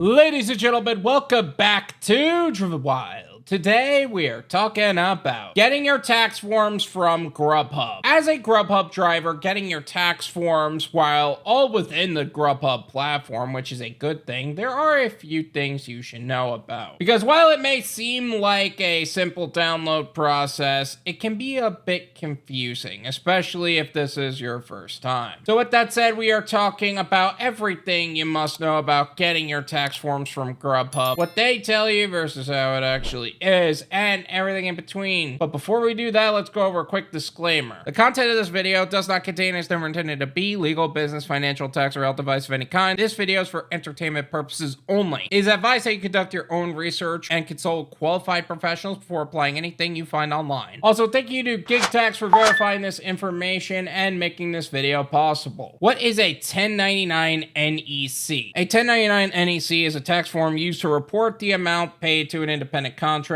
Ladies and gentlemen, welcome back to Truthful Wild. Today we are talking about getting your tax forms from Grubhub. As a Grubhub driver, getting your tax forms while all within the Grubhub platform, which is a good thing, there are a few things you should know about. Because while it may seem like a simple download process, it can be a bit confusing, especially if this is your first time. So with that said, we are talking about everything you must know about getting your tax forms from Grubhub, what they tell you versus how it actually is, and everything in between. But before we do that, let's go over a quick disclaimer. The content of this video does not contain, is never intended to be, legal, business, financial, tax, or health advice of any kind. This video is for entertainment purposes only. It is advised that you conduct your own research and consult qualified professionals before applying anything you find online. Also, thank you to GigTax for verifying this information and making this video possible. What is a 1099 NEC? A 1099 NEC is a tax form used to report the amount paid to an independent contractor,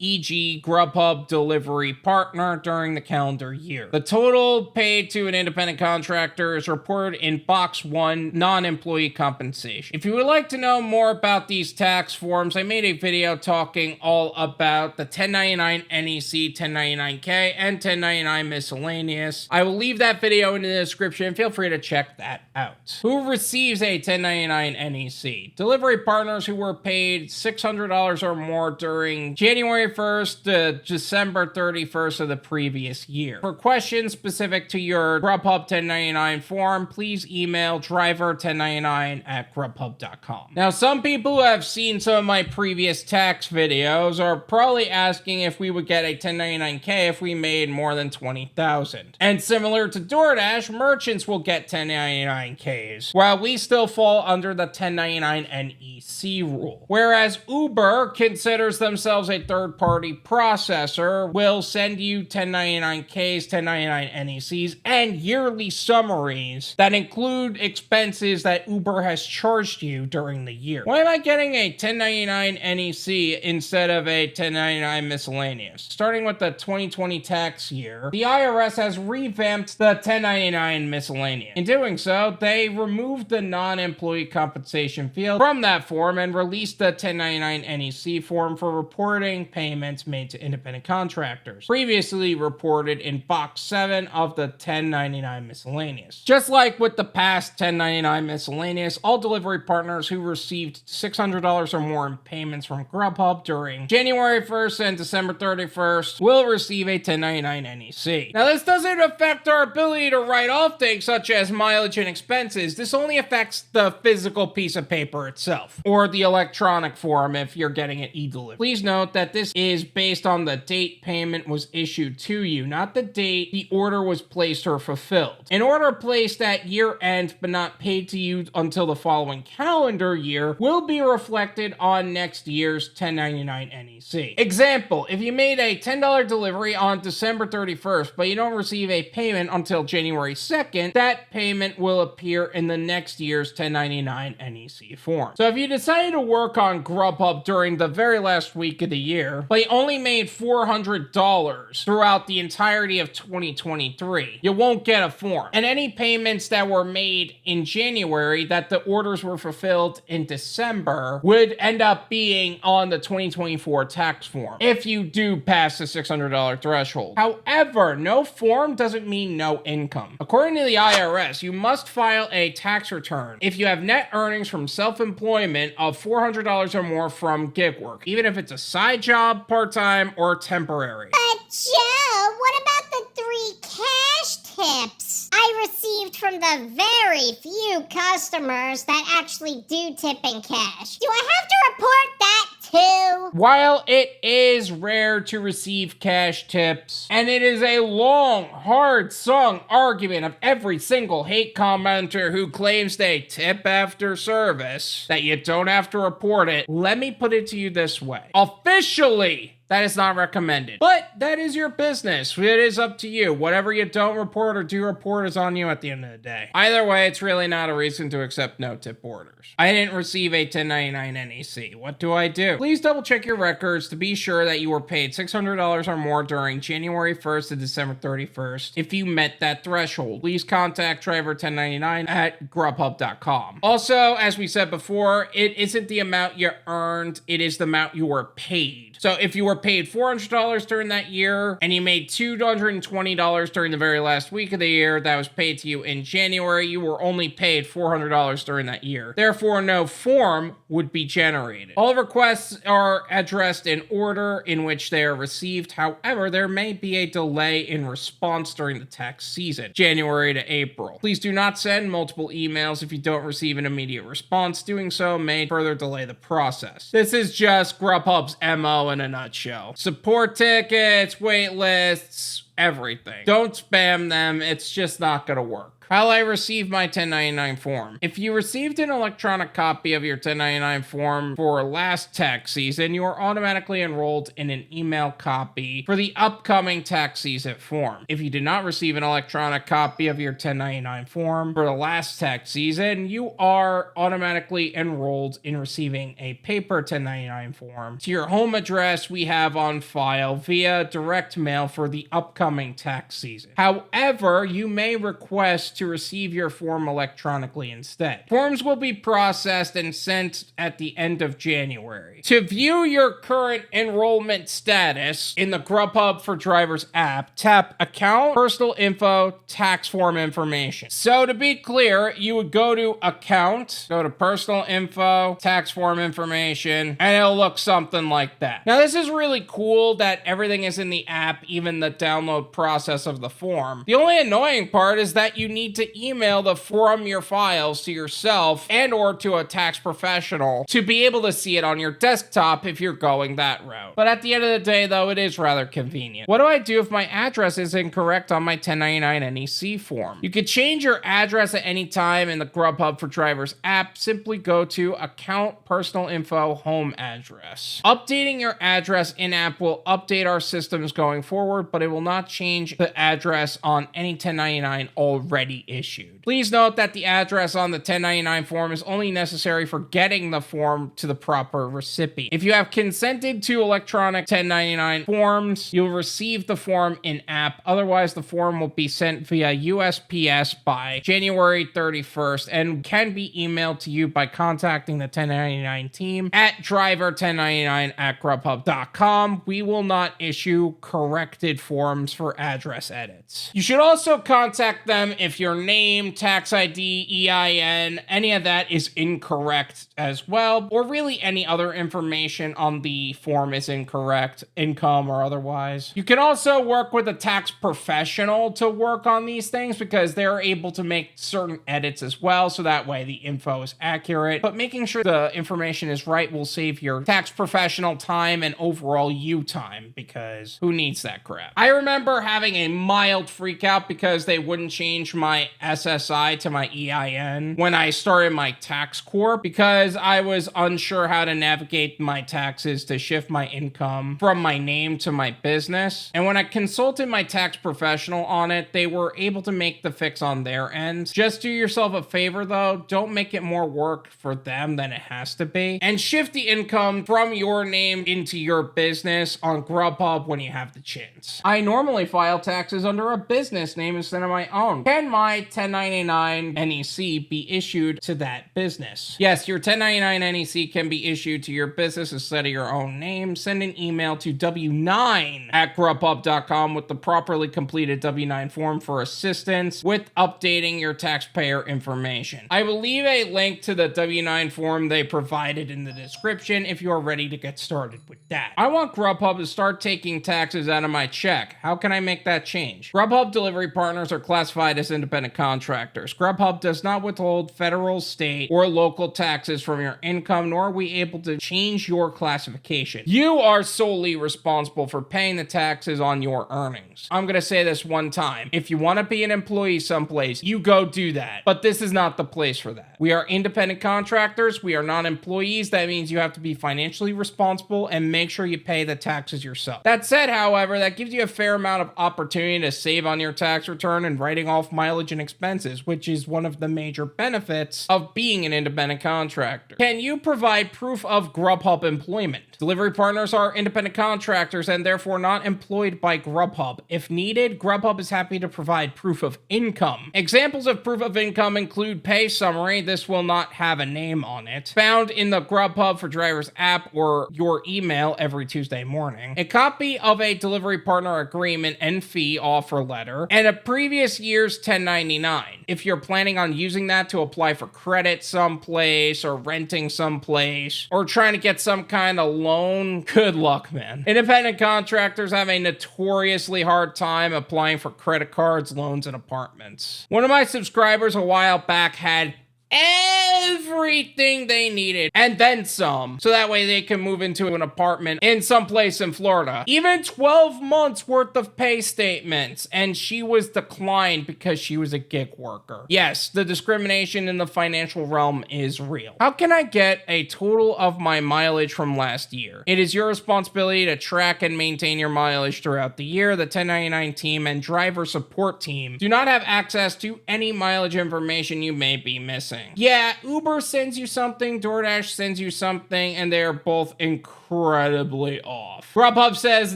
e.g. Grubhub delivery partner, during the calendar year. The total paid to an independent contractor is reported in Box 1, non-employee compensation. If you would like to know more about these tax forms, I made a video talking all about the 1099 NEC, 1099K, and 1099 miscellaneous. I will leave that video in the description. Feel free to check that out. Who receives a 1099 NEC? Delivery partners who were paid $600 or more during January 1st to December 31st of the previous year. For questions specific to your Grubhub 1099 form, please email driver1099@grubhub.com. Now, some people who have seen some of my previous tax videos are probably asking if we would get a 1099K if we made more than $20,000. And similar to DoorDash, merchants will get 1099Ks, while we still fall under the 1099 NEC rule. Whereas Uber considers themselves a third-party processor, will send you 1099Ks, 1099 NECs, and yearly summaries that include expenses that Uber has charged you during the year. Why am I getting a 1099 NEC instead of a 1099 miscellaneous? Starting with the 2020 tax year, the IRS has revamped the 1099 miscellaneous. In doing so, they removed the non-employee compensation field from that form and released the 1099 NEC form for reporting payments made to independent contractors, previously reported in Box 7 of the 1099 miscellaneous. Just like with the past 1099 miscellaneous, all delivery partners who received $600 or more in payments from Grubhub during January 1st and December 31st will receive a 1099 NEC. Now, this doesn't affect our ability to write off things such as mileage and expenses. This only affects the physical piece of paper itself, or the electronic form if you're getting it e-delivered. Please note that this is based on the date payment was issued to you, not the date the order was placed or fulfilled. An order placed at year end but not paid to you until the following calendar year will be reflected on next year's 1099 NEC. Example, if you made a $10 delivery on December 31st, but you don't receive a payment until January 2nd, that payment will appear in the next year's 1099 NEC form. So if you decided to work on Grubhub during the very last week of the year, but you only made $400 throughout the entirety of 2023, you won't get a form. And any payments that were made in January that the orders were fulfilled in December would end up being on the 2024 tax form if you do pass the $600 threshold. However, no form doesn't mean no income. According to the IRS, you must file a tax return if you have net earnings from self-employment of $400 or more from gig work, even if it's a side job, part-time, or temporary. But Joe, what about the 3 cash tips I received from the very few customers that actually do tip in cash? Do I have to report that too? While it is rare to receive cash tips, and it is a long, hard-sung argument of every single hate commenter who claims they tip after service, that you don't have to report it, let me put it to you this way. Officially, That is not recommended. But that is your business. It is up to you. Whatever you don't report or do report is on you at the end of the day. Either way, it's really not a reason to accept no-tip orders. I didn't receive a 1099 NEC. What do I do? Please double check your records to be sure that you were paid $600 or more during January 1st to December 31st. If you met that threshold, please contact Driver 1099 at Grubhub.com. Also, as we said before, it isn't the amount you earned, it is the amount you were paid. So if you were paid $400 during that year and you made $220 during the very last week of the year that was paid to you in January, you were only paid $400 during that year. Therefore, no form would be generated. All requests are addressed in order in which they are received. However, there may be a delay in response during the tax season, January to April. Please do not send multiple emails if you don't receive an immediate response. Doing so may further delay the process. This is just Grubhub's MO in a nutshell. Support tickets, wait lists, everything. Don't spam them. It's just not gonna work. How I received my 1099 form. If you received an electronic copy of your 1099 form for last tax season, you are automatically enrolled in an email copy for the upcoming tax season form. If you did not receive an electronic copy of your 1099 form for the last tax season, you are automatically enrolled in receiving a paper 1099 form to your home address we have on file via direct mail for the upcoming tax season. However, you may request to receive your form electronically instead. Forms will be processed and sent at the end of January. To view your current enrollment status in the Grubhub for Drivers app, tap Account, Personal Info, Tax Form Information. So to be clear, you would go to Account, go to Personal Info, Tax Form Information, and it'll look something like that. Now this is really cool that everything is in the app, even the download process of the form. The only annoying part is that you need to email the from your files to yourself and or to a tax professional to be able to see it on your desktop if you're going that route. But at the end of the day though, it is rather convenient. What do I do if my address is incorrect on my 1099 NEC form? You could change your address at any time in the Grubhub for Drivers app. Simply go to Account, Personal Info, Home Address. Updating your address in-app will update our systems going forward, but it will not change the address on any 1099 already issued. Please note that the address on the 1099 form is only necessary for getting the form to the proper recipient. If you have consented to electronic 1099 forms, you'll receive the form in app. Otherwise, the form will be sent via USPS by January 31st and can be emailed to you by contacting the 1099 team at driver1099 at grubhub.com. We will not issue corrected forms for address edits. You should also contact them if your name, tax ID, EIN, any of that is incorrect as well, or really any other information on the form is incorrect, income or otherwise. You can also work with a tax professional to work on these things because they're able to make certain edits as well, so that way the info is accurate. But making sure the information is right will save your tax professional time and overall you time, because who needs that crap? I remember having a mild freak out because they wouldn't change my SSI to my EIN when I started my tax corp because I was unsure how to navigate my taxes to shift my income from my name to my business. And when I consulted my tax professional on it, they were able to make the fix on their end. Just do yourself a favor though, don't make it more work for them than it has to be, and shift the income from your name into your business on Grubhub when you have the chance. I normally file taxes under a business name instead of my own. Can my 1099 NEC be issued to that business? Yes, your 1099 NEC can be issued to your business instead of your own name. Send an email to w9 at grubhub.com with the properly completed W9 form for assistance with updating your taxpayer information. I will leave a link to the W9 form they provided in the description if you are ready to get started with that. I want Grubhub to start taking taxes out of my check. How can I make that change? Grubhub delivery partners are classified as independent independent contractors. Grubhub does not withhold federal, state, or local taxes from your income, nor are we able to change your classification. You are solely responsible for paying the taxes on your earnings. I'm gonna say this one time. If you want to be an employee someplace, you go do that. But this is not the place for that. We are independent contractors. We are not employees. That means you have to be financially responsible and make sure you pay the taxes yourself. That said, however, that gives you a fair amount of opportunity to save on your tax return and writing off mileage and expenses, which is one of the major benefits of being an independent contractor. Can you provide proof of Grubhub employment? Delivery partners are independent contractors and therefore not employed by Grubhub. If needed, Grubhub is happy to provide proof of income. Examples of proof of income include pay summary. This will not have a name on it. Found in the Grubhub for Drivers app or your email every Tuesday morning. A copy of a delivery partner agreement and fee offer letter, and a previous year's 1099. If you're planning on using that to apply for credit someplace, or renting someplace, or trying to get some kind of loan, good luck, man. Independent contractors have a notoriously hard time applying for credit cards, loans, and apartments. One of my subscribers a while back had everything they needed and then some, so that way they can move into an apartment in some place in Florida. Even 12 months worth of pay statements, and she was declined because she was a gig worker. Yes, the discrimination in the financial realm is real. How can I get a total of my mileage from last year? It is your responsibility to track and maintain your mileage throughout the year. The 1099 team and driver support team do not have access to any mileage information you may be missing. Yeah, Uber sends you something, DoorDash sends you something, and they're both incredibly off. Grubhub says,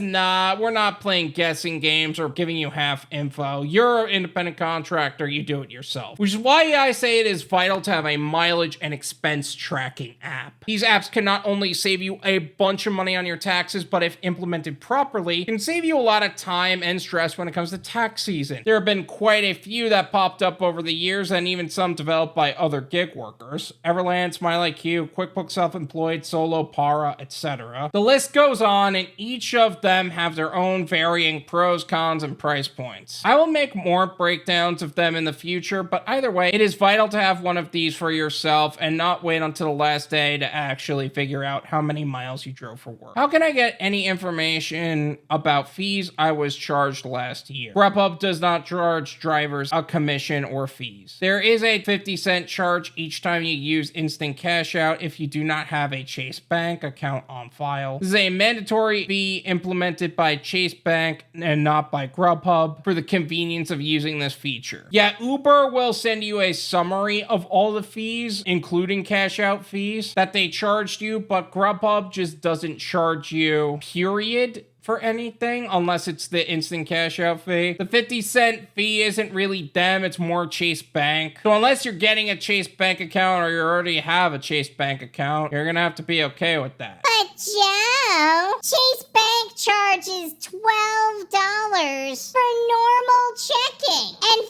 nah, we're not playing guessing games or giving you half info. You're an independent contractor, you do it yourself. Which is why I say it is vital to have a mileage and expense tracking app. These apps can not only save you a bunch of money on your taxes, but if implemented properly, can save you a lot of time and stress when it comes to tax season. There have been quite a few that popped up over the years, and even some developed by other gig workers. Everland, SmileIQ, QuickBooks Self-Employed, Solo, Para, etc. The list goes on, and each of them have their own varying pros, cons, and price points. I will make more breakdowns of them in the future, but either way, it is vital to have one of these for yourself and not wait until the last day to actually figure out how many miles you drove for work. How can I get any information about fees I was charged last year? Grubhub does not charge drivers a commission or fees. There is a 50-cent charge each time you use instant cash out if you do not have a Chase Bank account on file. This is a mandatory fee implemented by Chase Bank and not by Grubhub for the convenience of using this feature. Yeah, Uber will send you a summary of all the fees, including cash out fees, that they charged you, but Grubhub just doesn't charge you, period, for anything unless it's the instant cash out fee. The 50-cent fee isn't really them, it's more Chase Bank. So unless you're getting a Chase Bank account or you already have a Chase Bank account, you're gonna have to be okay with that. But Joe, Chase Bank charges $12 for normal checking and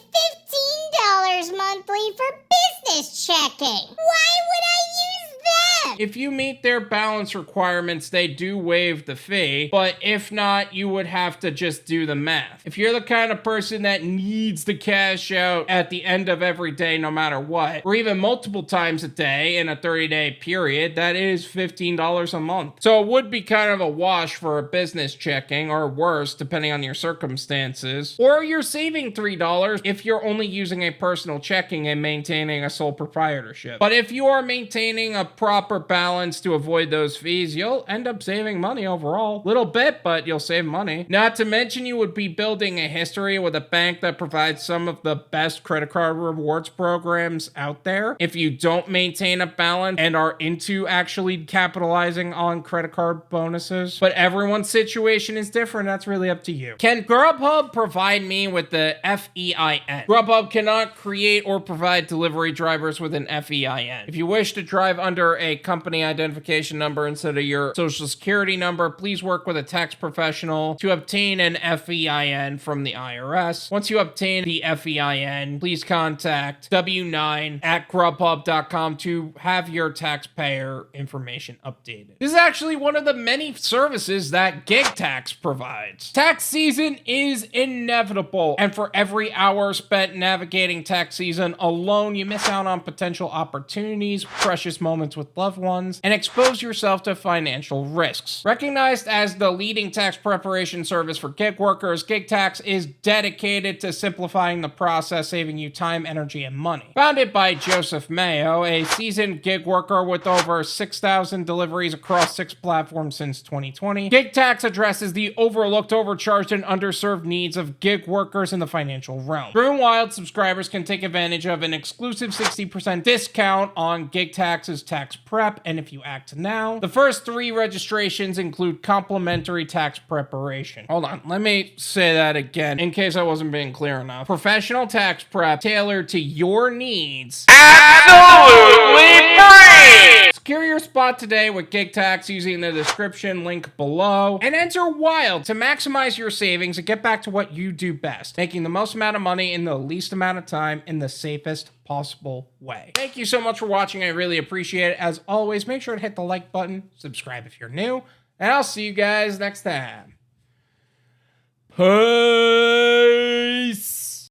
$15 monthly for business checking. Why would I use that? If you meet their balance requirements, they do waive the fee, but if not, you would have to just do the math. If you're the kind of person that needs the cash out at the end of every day no matter what, or even multiple times a day in a 30-day period, that is $15 a month. So it would be kind of a wash for a business checking, or worse, depending on your circumstances. Or you're saving $3 if you're only using a personal checking and maintaining a sole proprietorship. But if you are maintaining a proper balance to avoid those fees, you'll end up saving money overall. Little bit, but you'll save money. Not to mention you would be building a history with a bank that provides some of the best credit card rewards programs out there. If you don't maintain a balance and are into actually capitalizing on credit card bonuses. But everyone's situation is different. That's really up to you. Can Grubhub provide me with the FEIN? Grubhub cannot create or provide delivery drivers with an FEIN. If you wish to drive under under a company identification number instead of your social security number, please work with a tax professional to obtain an FEIN from the IRS. Once you obtain the FEIN, please contact w9@grubhub.com to have your taxpayer information updated. This is actually one of the many services that GigTax provides. Tax season is inevitable, and for every hour spent navigating tax season alone, you miss out on potential opportunities, precious moments with loved ones, and expose yourself to financial risks. Recognized as the leading tax preparation service for gig workers, GigTax is dedicated to simplifying the process, saving you time, energy, and money. Founded by Joseph Mayo, a seasoned gig worker with over 6,000 deliveries across 6 platforms since 2020, GigTax addresses the overlooked, overcharged, and underserved needs of gig workers in the financial realm. True and Wild subscribers can take advantage of an exclusive 60% discount on GigTax's tax prep, and if you act now, the first 3 registrations include complimentary tax preparation. Hold on, let me say that again in case I wasn't being clear enough. Professional tax prep tailored to your needs. Absolutely free! Secure your spot today with GigTax using the description link below and enter Wild to maximize your savings and get back to what you do best, making the most amount of money in the least amount of time in the safest possible way. Thank you so much for watching. I really appreciate it. As always, make sure to hit the like button, subscribe if you're new, and I'll see you guys next time. Peace!